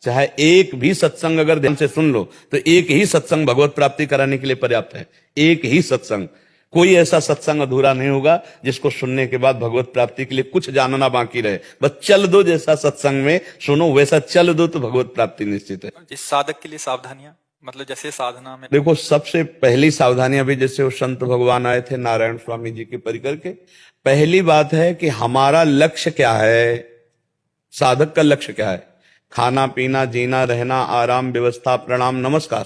चाहे एक भी सत्संग अगर ध्यान से सुन लो तो एक ही सत्संग भगवत प्राप्ति कराने के लिए पर्याप्त है। एक ही सत्संग, कोई ऐसा सत्संग अधूरा नहीं होगा जिसको सुनने के बाद भगवत प्राप्ति के लिए कुछ जानना बाकी रहे। बस चल दो, जैसा सत्संग में सुनो वैसा चल दो तो भगवत प्राप्ति निश्चित है। इस साधक के लिए सावधानियां, मतलब जैसे साधना में देखो, सबसे पहली सावधानियां भी जैसे वो संत भगवान आए थे नारायण स्वामी जी के परिकर के, पहली बात है कि हमारा लक्ष्य क्या है, साधक का लक्ष्य क्या है, खाना पीना जीना रहना आराम व्यवस्था प्रणाम नमस्कार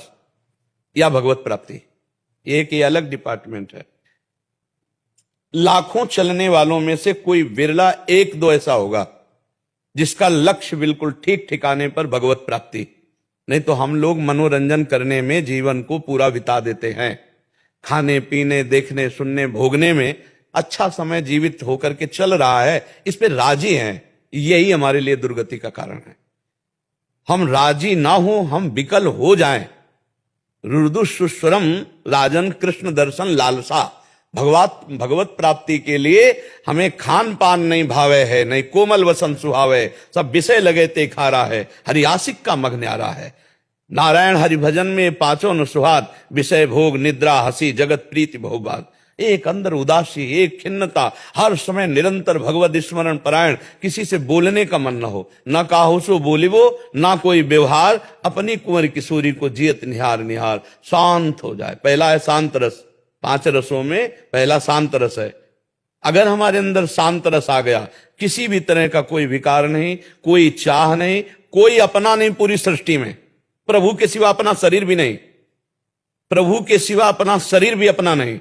या भगवत प्राप्ति, एक ये अलग डिपार्टमेंट है। लाखों चलने वालों में से कोई विरला एक दो ऐसा होगा जिसका लक्ष्य बिल्कुल ठीक ठिकाने पर भगवत प्राप्ति, नहीं तो हम लोग मनोरंजन करने में जीवन को पूरा बिता देते हैं। खाने पीने देखने सुनने भोगने में अच्छा समय जीवित होकर के चल रहा है, इस पे राजी हैं, यही हमारे लिए दुर्गति का कारण है। हम राजी ना हो, हम विकल हो जाएं। रुदु सुस्वरम राजन कृष्ण दर्शन लालसा, भगवत प्राप्ति के लिए हमें खान पान नहीं भावे है, नहीं कोमल वसन सुहावे, सब विषय लगे ते खारा है, हरियासिक का मग न्यारा है। नारायण हरि भजन में पांचों न सुहाद, विषय भोग निद्रा हंसी जगत प्रीति बहुबाद। एक अंदर उदासी, एक खिन्नता, हर समय निरंतर भगवत स्मरण परायण, किसी से बोलने का मन न हो, ना काहू सो बोलिबो ना कोई व्यवहार, अपनी कुंवर किशोरी को जियत निहार निहार, शांत हो जाए। पहला है शांत रस, 5 रसों में पहला शांत रस है। अगर हमारे अंदर शांत रस आ गया, किसी भी तरह का कोई विकार नहीं, कोई चाह नहीं, कोई अपना नहीं पूरी सृष्टि में, प्रभु के सिवा अपना शरीर भी नहीं, प्रभु के सिवा अपना शरीर भी अपना नहीं,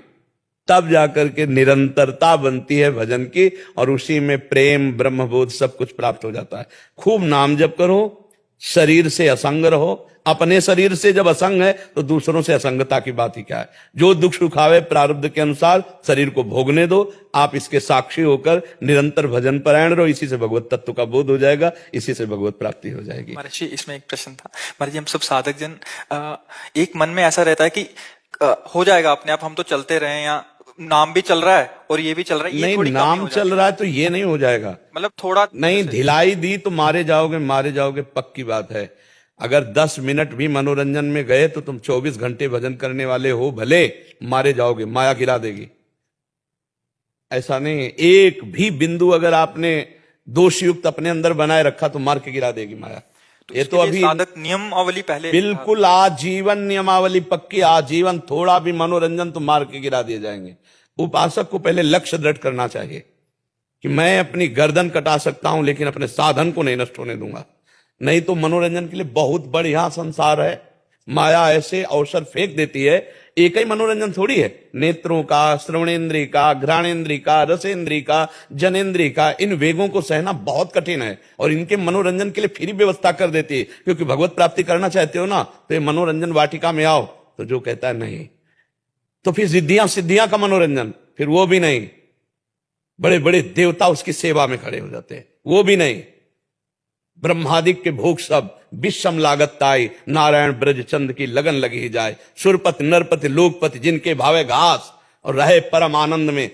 तब जाकर के निरंतरता बनती है भजन की, और उसी में प्रेम ब्रह्मबोध सब कुछ प्राप्त हो जाता है। खूब नाम जप करो, शरीर से असंग रहो। अपने शरीर से जब असंग है तो दूसरों से असंगता की बात ही क्या है। जो दुख सुखावे प्रारब्ध के अनुसार शरीर को भोगने दो, आप इसके साक्षी होकर निरंतर भजन परायण रहो, इसी से भगवत तत्व का बोध हो जाएगा, इसी से भगवत प्राप्ति हो जाएगी। महर्षि, इसमें एक प्रश्न था। महर्षि, हम सब साधक जन एक मन में ऐसा रहता है कि हो जाएगा अपने आप, हम तो चलते रहे, या नाम भी चल रहा है और ये भी चल रहा है, ये नहीं, नाम चल रहा है तो ये नहीं हो जाएगा, मतलब थोड़ा नहीं, ढिलाई दी तो मारे जाओगे पक्की बात है। अगर 10 मिनट भी मनोरंजन में गए तो तुम 24 घंटे भजन करने वाले हो, भले मारे जाओगे, माया गिरा देगी। ऐसा नहीं, एक भी बिंदु अगर आपने दोषयुक्त अपने अंदर बनाए रखा तो मार के गिरा देगी माया। ये तो अभी साधक नियमावली पहले बिल्कुल आजीवन नियमावली पक्की, आजीवन, थोड़ा भी मनोरंजन तो मार के गिरा दिए जाएंगे। उपासक को पहले लक्ष्य दृढ़ करना चाहिए कि मैं अपनी गर्दन कटा सकता हूं लेकिन अपने साधन को नहीं नष्ट होने दूंगा। नहीं तो मनोरंजन के लिए बहुत बढ़िया संसार है, माया ऐसे अवसर फेंक देती है। एक ही मनोरंजन थोड़ी है, नेत्रों का, श्रवणेन्द्रिय का, घ्राणेन्द्रिय का, रसेन्द्रिय का, जनेन्द्रिय का, इन वेगों को सहना बहुत कठिन है, और इनके मनोरंजन के लिए फिर व्यवस्था कर देती है। क्योंकि भगवत प्राप्ति करना चाहते हो ना, तो ये मनोरंजन वाटिका में आओ, तो जो कहता है नहीं, तो फिर सिद्धियां सिद्धियां का मनोरंजन, फिर वो भी नहीं, बड़े बड़े देवता उसकी सेवा में खड़े हो जाते हैं, वो भी नहीं, ब्रह्मादिक के भोग सब विषम लागत ताई, नारायण ब्रज चंद की लगन लगी ही जाए। सुरपति नरपति लोकपति जिनके भावे घास, और रहे परम आनंद में,